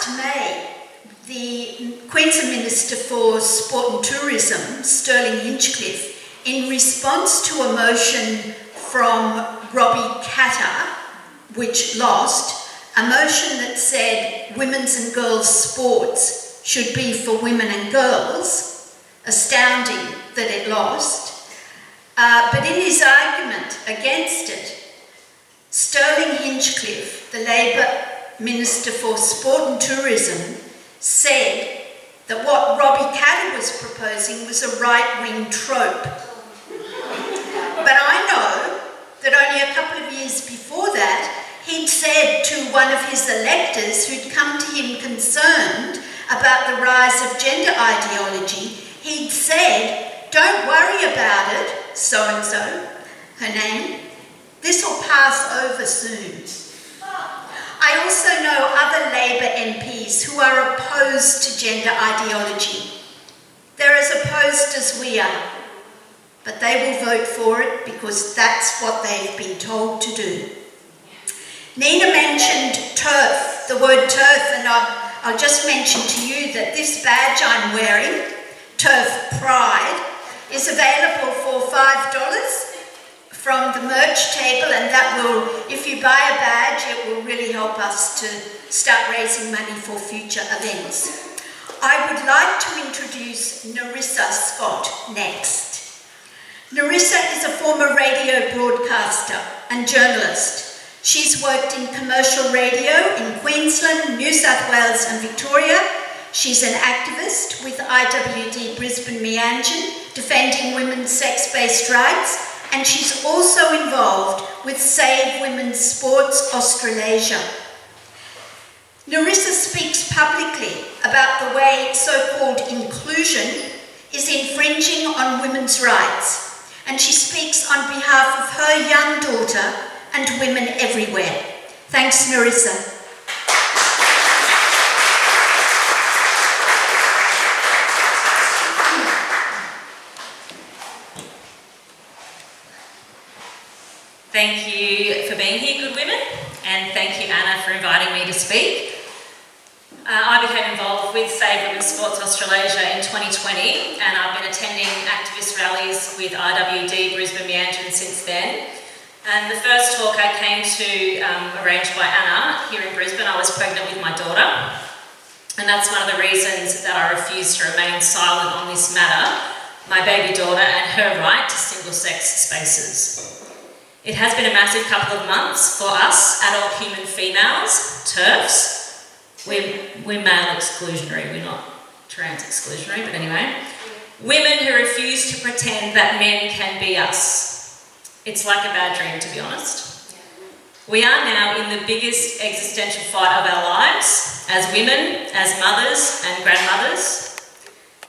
last May, the Queensland Minister for Sport and Tourism, Sterling Hinchcliffe, in response to a motion from Robbie Katter, which lost, a motion that said women's and girls' sports should be for women and girls, astounding that it lost. But in his argument against it, Sterling Hinchcliffe, the Labor Minister for Sport and Tourism, said that what Robbie Katter was proposing was a right-wing trope. But I know that only a couple of years before that, he'd said to one of his electors who'd come to him concerned about the rise of gender ideology, he'd said, "Don't worry about it, so-and-so," her name, "this will pass over soon." I also know other Labor MPs who are opposed to gender ideology. They're as opposed as we are, but they will vote for it because that's what they've been told to do. Nina mentioned turf, the word turf, and I'll just mention to you that this badge I'm wearing, Turf Pride, is available for $5 from the merch table, and that will, if you buy a badge, it will really help us to start raising money for future events. I would like to introduce Nerissa Scott next. Nerissa is a former radio broadcaster and journalist. She's worked in commercial radio in Queensland, New South Wales and Victoria. She's an activist with IWD Brisbane Meanjin, defending women's sex-based rights, and she's also involved with Save Women's Sports Australasia. Nerissa speaks publicly about the way so-called inclusion is infringing on women's rights, and she speaks on behalf of her young daughter and women everywhere. Thanks, Nerissa. Thank you for being here, good women, and thank you, Anna, for inviting me to speak. I became involved with Save Women's Sports Australasia in 2020, and I've been attending activist rallies with IWD Brisbane Meanjin since then. And the first talk I came to, arranged by Anna here in Brisbane, I was pregnant with my daughter, and that's one of the reasons that I refused to remain silent on this matter, my baby daughter and her right to single-sex spaces. It has been a massive couple of months for us, adult human females, TERFs. We're male exclusionary, we're not trans exclusionary, but anyway. Women who refuse to pretend that men can be us. It's like a bad dream, to be honest. We are now in the biggest existential fight of our lives, as women, as mothers and grandmothers.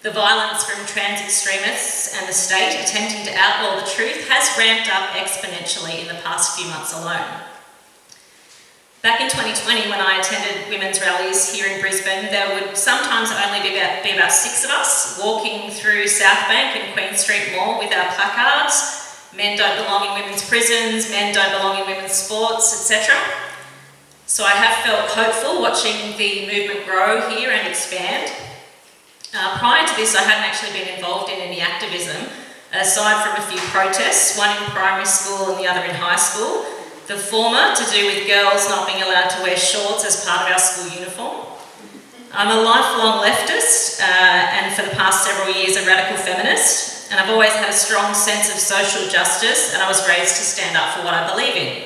The violence from trans extremists and the state attempting to outlaw the truth has ramped up exponentially in the past few months alone. Back in 2020, when I attended women's rallies here in Brisbane, there would sometimes only be about 6 of us walking through South Bank and Queen Street Mall with our placards. Men don't belong in women's prisons, men don't belong in women's sports, etc. So I have felt hopeful watching the movement grow here and expand. Prior to this, I hadn't actually been involved in any activism, aside from a few protests, one in primary school and the other in high school. The former to do with girls not being allowed to wear shorts as part of our school uniform. I'm a lifelong leftist and for the past several years a radical feminist, and I've always had a strong sense of social justice, and I was raised to stand up for what I believe in.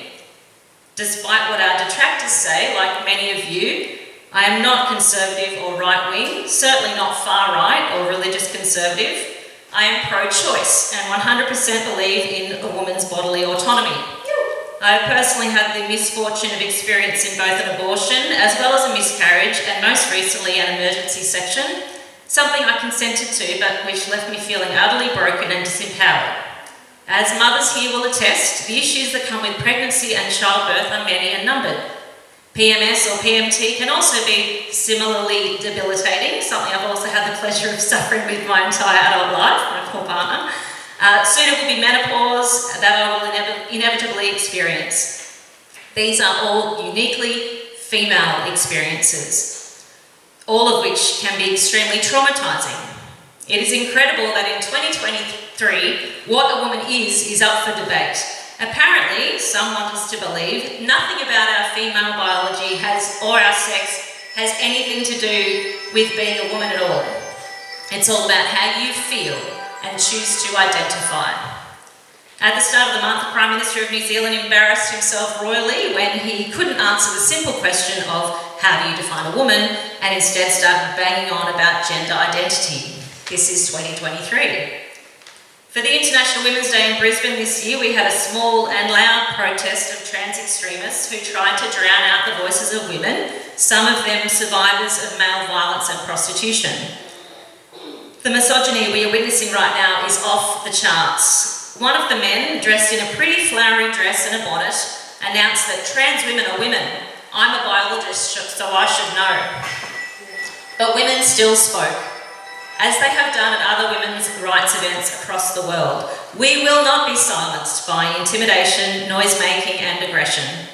Despite what our detractors say, like many of you, I am not conservative or right-wing, certainly not far-right or religious conservative. I am pro-choice and 100% believe in a woman's bodily autonomy. I personally had the misfortune of experiencing both an abortion as well as a miscarriage, and most recently an emergency section, something I consented to but which left me feeling utterly broken and disempowered. As mothers here will attest, the issues that come with pregnancy and childbirth are many and numbered. PMS or PMT can also be similarly debilitating, something I've also had the pleasure of suffering with my entire adult life, my poor partner. Soon it will be menopause that I will inevitably experience. These are all uniquely female experiences. all of which can be extremely traumatising. It is incredible that in 2023, what a woman is up for debate. Apparently, some want us to believe nothing about our female biology or our sex has anything to do with being a woman at all. It's all about how you feel and choose to identify. At the start of the month, the Prime Minister of New Zealand embarrassed himself royally when he couldn't answer the simple question of how do you define a woman, and instead started banging on about gender identity. This is 2023. For the International Women's Day in Brisbane this year, we had a small and loud protest of trans extremists who tried to drown out the voices of women, some of them survivors of male violence and prostitution. The misogyny we are witnessing right now is off the charts. One of the men, dressed in a pretty flowery dress and a bonnet, announced that trans women are women. I'm a biologist, so I should know. But women still spoke, as they have done at other women's rights events across the world. We will not be silenced by intimidation, noise-making and aggression.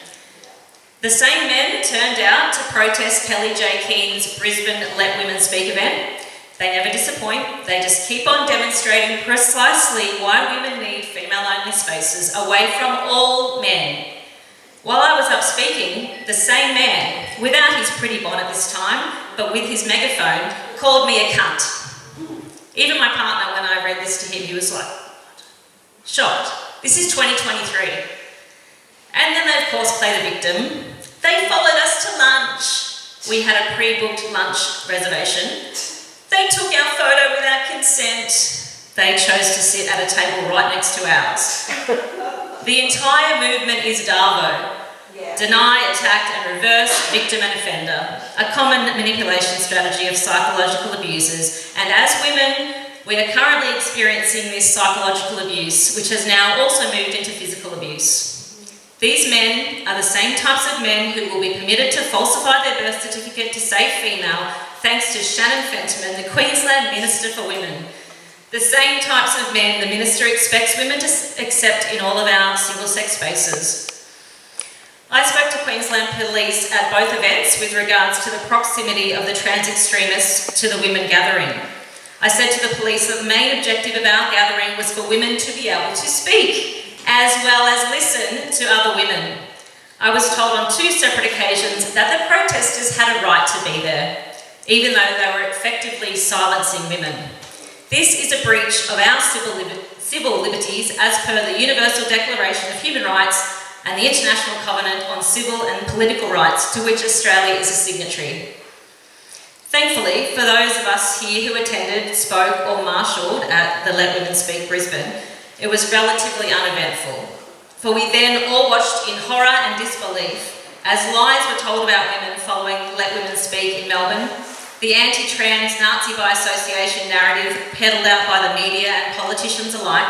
The same men turned out to protest Kelly J. Keen's Brisbane Let Women Speak event. They never disappoint. They just keep on demonstrating precisely why women need female-only spaces away from all men. While I was up speaking, the same man, without his pretty bonnet this time, but with his megaphone, called me a cunt. Even my partner, when I read this to him, he was like, shocked. This is 2023. And then they, of course, play the victim. They followed us to lunch. We had a pre-booked lunch reservation. They took our photo without consent. They chose to sit at a table right next to ours. The entire movement is DAVO. Deny, attack and reverse, victim and offender. A common manipulation strategy of psychological abusers. And as women, we are currently experiencing this psychological abuse, which has now also moved into physical abuse. These men are the same types of men who will be permitted to falsify their birth certificate to say female, thanks to Shannon Fentiman, the Queensland Minister for Women. The same types of men the Minister expects women to accept in all of our single-sex spaces. I spoke to Queensland Police at both events with regards to the proximity of the trans extremists to the women gathering. I said to the police that the main objective of our gathering was for women to be able to speak, as well as listen to other women. I was told on 2 separate occasions that the protesters had a right to be there, even though they were effectively silencing women. This is a breach of our civil liberties as per the Universal Declaration of Human Rights and the International Covenant on Civil and Political Rights, to which Australia is a signatory. Thankfully, for those of us here who attended, spoke or marshalled at the Let Women Speak Brisbane, it was relatively uneventful. For we then all watched in horror and disbelief as lies were told about women following Let Women Speak in Melbourne, the anti-trans Nazi by association narrative peddled out by the media and politicians alike,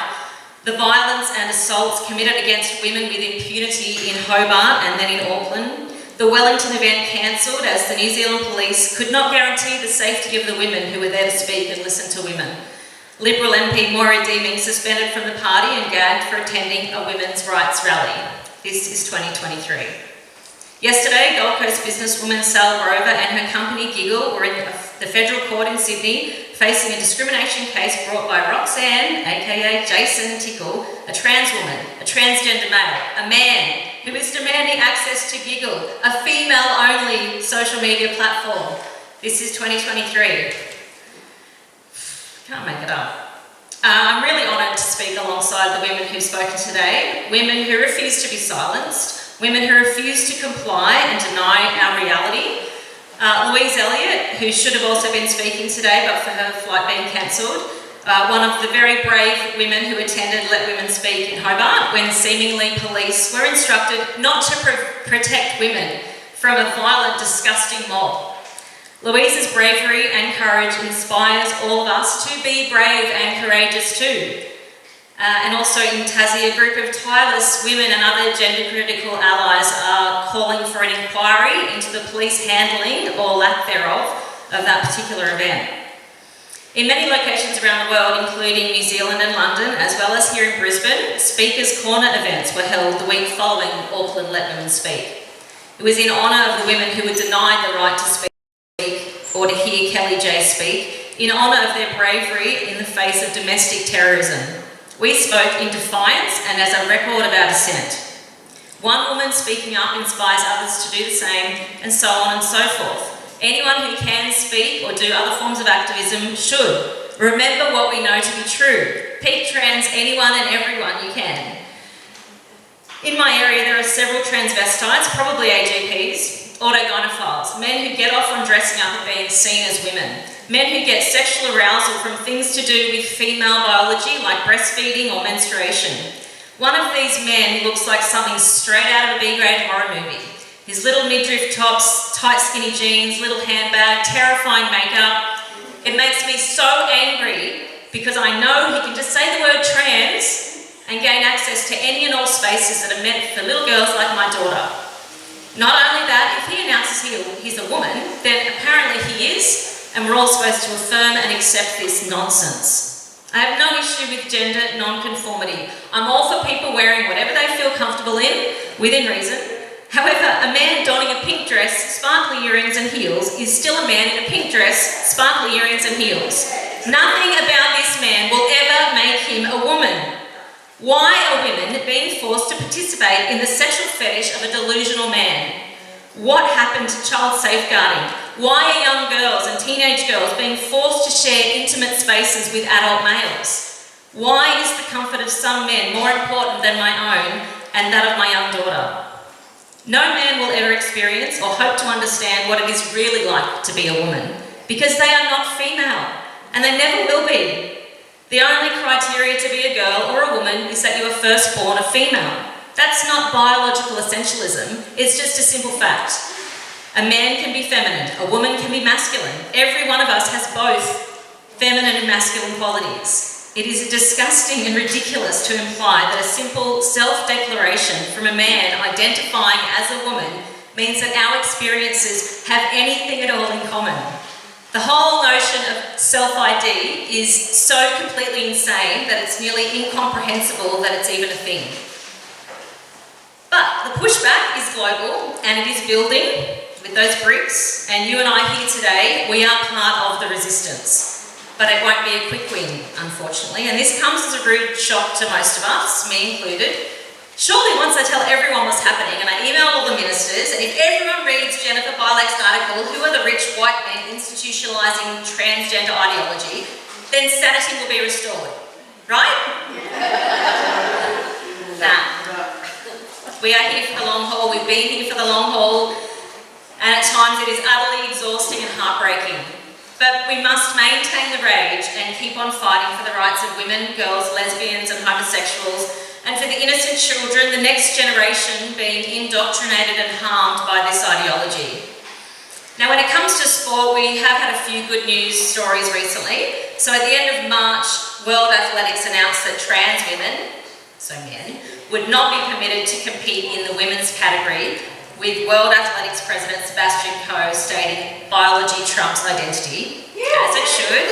the violence and assaults committed against women with impunity in Hobart and then in Auckland, the Wellington event cancelled as the New Zealand Police could not guarantee the safety of the women who were there to speak and listen to women. Liberal MP Moira Deeming suspended from the party and gagged for attending a women's rights rally. This is 2023. Yesterday, Gold Coast businesswoman Sal Grover and her company Giggle were in the federal court in Sydney facing a discrimination case brought by Roxanne, aka Jason Tickle, a trans woman, a transgender male, a man who is demanding access to Giggle, a female-only social media platform. This is 2023. Can't make it up. I'm really honoured to speak alongside the women who've spoken today, women who refuse to be silenced, women who refuse to comply and deny our reality. Louise Elliott, who should have also been speaking today but for her flight being cancelled, one of the very brave women who attended Let Women Speak in Hobart when seemingly police were instructed not to protect women from a violent, disgusting mob. Louise's bravery and courage inspires all of us to be brave and courageous too. And also in Tassie, a group of tireless women and other gender-critical allies are calling for an inquiry into the police handling, or lack thereof, of that particular event. In many locations around the world, including New Zealand and London, as well as here in Brisbane, Speakers' Corner events were held the week following Auckland Let Women Speak. It was in honour of the women who were denied the right to speak or before to hear Kelly J speak in honour of their bravery in the face of domestic terrorism. We spoke in defiance and as a record of our dissent. One woman speaking up inspires others to do the same, and so on and so forth. Anyone who can speak or do other forms of activism should. Remember what we know to be true. Peak trans anyone and everyone you can. In my area there are several transvestites, probably AGPs, autogynephiles, men who get off on dressing up and being seen as women, men who get sexual arousal from things to do with female biology like breastfeeding or menstruation. One of these men looks like something straight out of a B-grade horror movie. His little midriff tops, tight skinny jeans, little handbag, terrifying makeup. It makes me so angry because I know he can just say the word trans and gain access to any and all spaces that are meant for little girls like my daughter. Not only that, if he announces he's a woman, then apparently he is, and we're all supposed to affirm and accept this nonsense. I have no issue with gender non-conformity. I'm all for people wearing whatever they feel comfortable in, within reason. However, a man donning a pink dress, sparkly earrings and heels is still a man in a pink dress, sparkly earrings and heels. Nothing about this man will ever make him a woman. Why are women being forced to participate in the sexual fetish of a delusional man? What happened to child safeguarding? Why are young girls and teenage girls being forced to share intimate spaces with adult males? Why is the comfort of some men more important than my own and that of my young daughter? No man will ever experience or hope to understand what it is really like to be a woman, because they are not female, and they never will be. The only criteria to be a girl or a woman is that you were first born a female. That's not biological essentialism, it's just a simple fact. A man can be feminine, a woman can be masculine. Every one of us has both feminine and masculine qualities. It is disgusting and ridiculous to imply that a simple self-declaration from a man identifying as a woman means that our experiences have anything at all in common. The whole notion of self-ID is so completely insane that it's nearly incomprehensible that it's even a thing. But the pushback is global and it is building with those bricks, and you and I here today, we are part of the resistance. But it won't be a quick win, unfortunately, and this comes as a rude shock to most of us, me included. Surely once I tell everyone what's happening and I email all the ministers, and if everyone reads Jennifer Bilek's article, Who Are the Rich White Men Institutionalising Transgender Ideology, then sanity will be restored. Right? Nah. We are here for the long haul, we've been here for the long haul, and at times it is utterly exhausting and heartbreaking. But we must maintain the rage and keep on fighting for the rights of women, girls, lesbians and homosexuals, and for the innocent children, the next generation being indoctrinated and harmed by this ideology. Now when it comes to sport, we have had a few good news stories recently. So at the end of March, World Athletics announced that trans women, so men, would not be permitted to compete in the women's category, with World Athletics President Sebastian Coe stating biology trumps identity, as it should.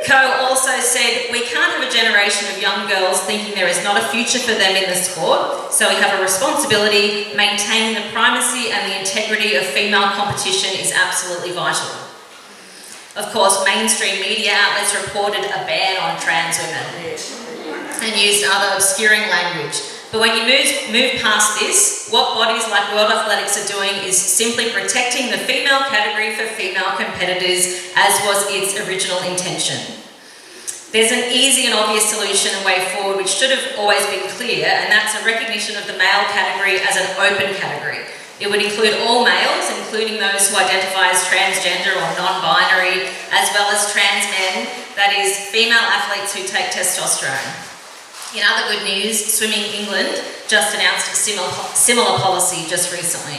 Coe also said, we can't have a generation of young girls thinking there is not a future for them in the sport, so we have a responsibility. Maintaining the primacy and the integrity of female competition is absolutely vital. Of course, mainstream media outlets reported a ban on trans women and used other obscuring language. But when you move past this, what bodies like World Athletics are doing is simply protecting the female category for female competitors, as was its original intention. There's an easy and obvious solution and way forward which should have always been clear, and that's a recognition of the male category as an open category. It would include all males, including those who identify as transgender or non-binary, as well as trans men, that is, female athletes who take testosterone. In other good news, Swimming England just announced a similar policy just recently.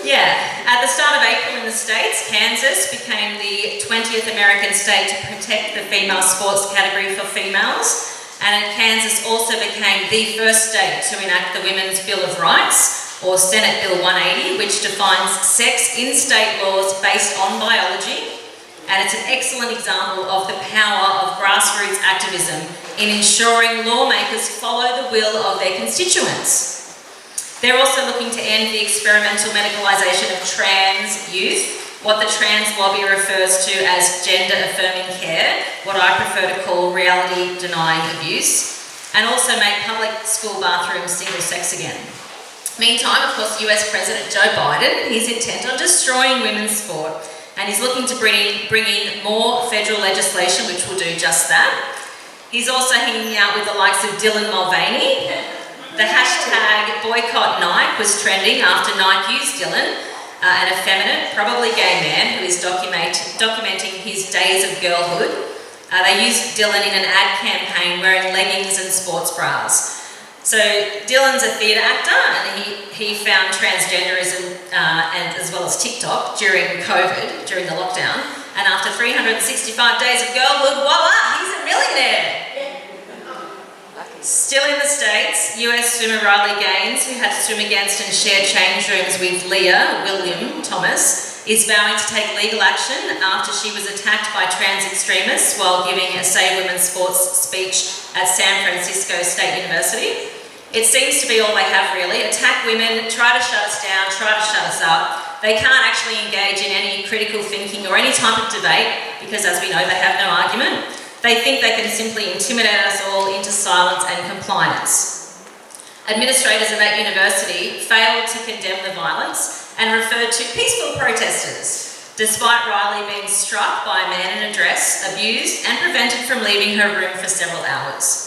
Yeah, at the start of April in the States, Kansas became the 20th American state to protect the female sports category for females, and Kansas also became the first state to enact the Women's Bill of Rights, or Senate Bill 180, which defines sex in state laws based on biology, and it's an excellent example of the power of grassroots activism in ensuring lawmakers follow the will of their constituents. They're also looking to end the experimental medicalisation of trans youth what the trans lobby refers to as gender-affirming care, what I prefer to call reality-denying abuse, and also make public school bathrooms single-sex again. Meantime, of course, US President Joe Biden, he's intent on destroying women's sport, and he's looking to bring in more federal legislation which will do just that. He's also hanging out with the likes of Dylan Mulvaney. The hashtag boycott Nike was trending after Nike used Dylan, an effeminate, probably gay man who is documenting his days of girlhood. They used Dylan in an ad campaign wearing leggings and sports bras. So Dylan's a theatre actor, and he found transgenderism and as well as TikTok during COVID, during the lockdown. And after 365 days of girlhood, voila, he's a millionaire. Still in the States, US swimmer Riley Gaines, who had to swim against and share change rooms with Leah William Thomas, is vowing to take legal action after she was attacked by trans extremists while giving a Save Women's Sports speech at San Francisco State University. It seems to be all they have really. Attack women, try to shut us down, try to shut us up. They can't actually engage in any critical thinking or any type of debate because, as we know, they have no argument. They think they can simply intimidate us all into silence and compliance. Administrators at that university failed to condemn the violence and referred to peaceful protesters, despite Riley being struck by a man in a dress, abused and prevented from leaving her room for several hours.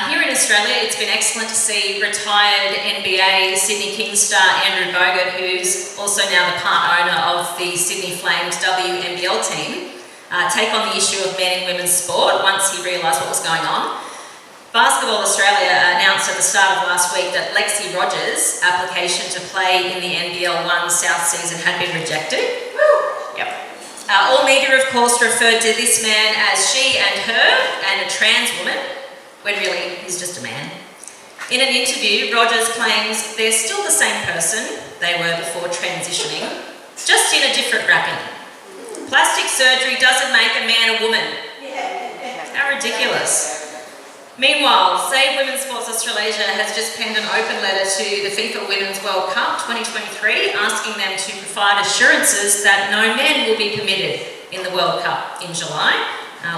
Here in Australia, it's been excellent to see retired NBA Sydney Kings star Andrew Bogut, who's also now the part owner of the Sydney Flames WNBL team, take on the issue of men and women's sport once he realised what was going on. Basketball Australia announced at the start of last week that Lexi Rogers' application to play in the NBL 1 South season had been rejected. Yep. All media, of course, referred to this man as she and her and a trans woman, when really he's just a man. In an interview, Rogers claims they're still the same person they were before transitioning, just in a different wrapping. Plastic surgery doesn't make a man a woman. How ridiculous. Meanwhile, Save Women's Sports Australasia has just penned an open letter to the FIFA Women's World Cup 2023, asking them to provide assurances that no men will be permitted in the World Cup in July.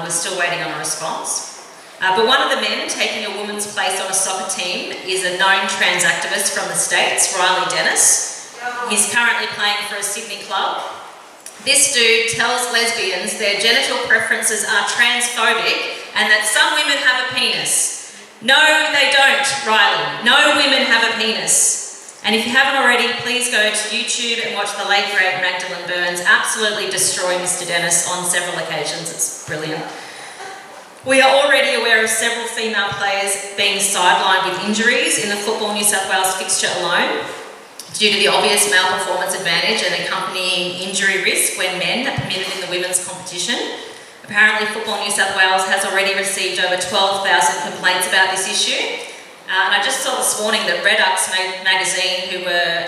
We're still waiting on a response. But one of the men taking a woman's place on a soccer team is a known trans activist from the States, Riley Dennis. He's currently playing for a Sydney club. This dude tells lesbians their genital preferences are transphobic and that some women have a penis. No, they don't, Riley. No women have a penis. And if you haven't already, please go to YouTube and watch the late great Magdalene Burns absolutely destroy Mr. Dennis on several occasions. It's brilliant. We are already aware of several female players being sidelined with injuries in the Football New South Wales fixture alone, due to the obvious male performance advantage and accompanying injury risk when men are permitted in the women's competition. Apparently, Football New South Wales has already received over 12,000 complaints about this issue. And I just saw this morning that Redux magazine, who were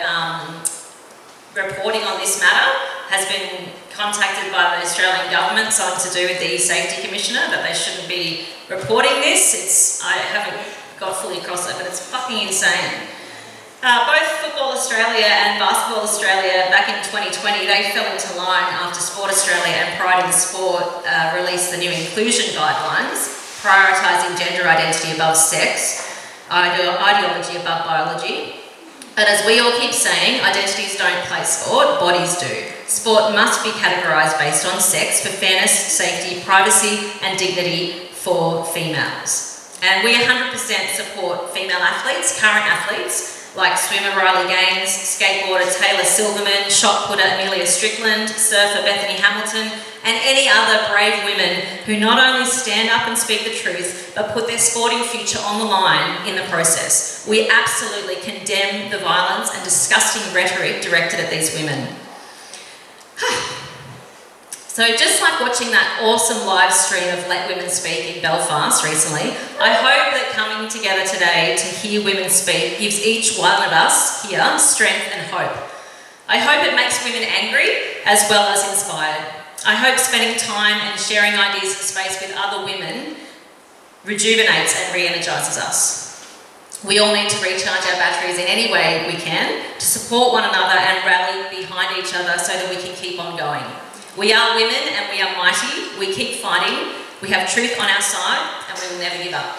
reporting on this matter, has been contacted by the Australian government, something to do with the Safety Commissioner, that they shouldn't be reporting this. I haven't got fully across it, but it's fucking insane. Both Football Australia and Basketball Australia back in 2020, they fell into line after Sport Australia and Pride in Sport released the new inclusion guidelines, prioritising gender identity above sex, ideology above biology. But as we all keep saying, identities don't play sport, bodies do. Sport must be categorised based on sex for fairness, safety, privacy and dignity for females. And we 100% support female athletes, current athletes, like swimmer Riley Gaines, skateboarder Taylor Silverman, shot putter Amelia Strickland, surfer Bethany Hamilton, and any other brave women who not only stand up and speak the truth, but put their sporting future on the line in the process. We absolutely condemn the violence and disgusting rhetoric directed at these women. So just like watching that awesome live stream of Let Women Speak in Belfast recently, I hope that coming together today to hear women speak gives each one of us here strength and hope. I hope it makes women angry as well as inspired. I hope spending time and sharing ideas and space with other women rejuvenates and re-energises us. We all need to recharge our batteries in any way we can to support one another and rally behind each each other so that we can keep on going. We are women and we are mighty. We keep fighting. We have truth on our side and we will never give up.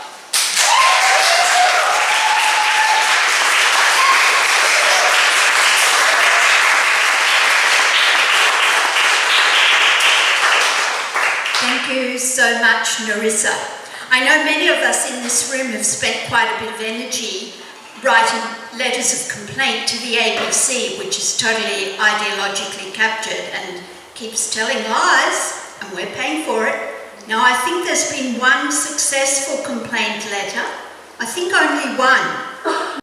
Thank you so much, Nerissa. I know many of us in this room have spent quite a bit of energy writing letters of complaint to the ABC, which is totally ideologically captured and keeps telling lies, and we're paying for it. Now, I think there's been one successful complaint letter. I think only one.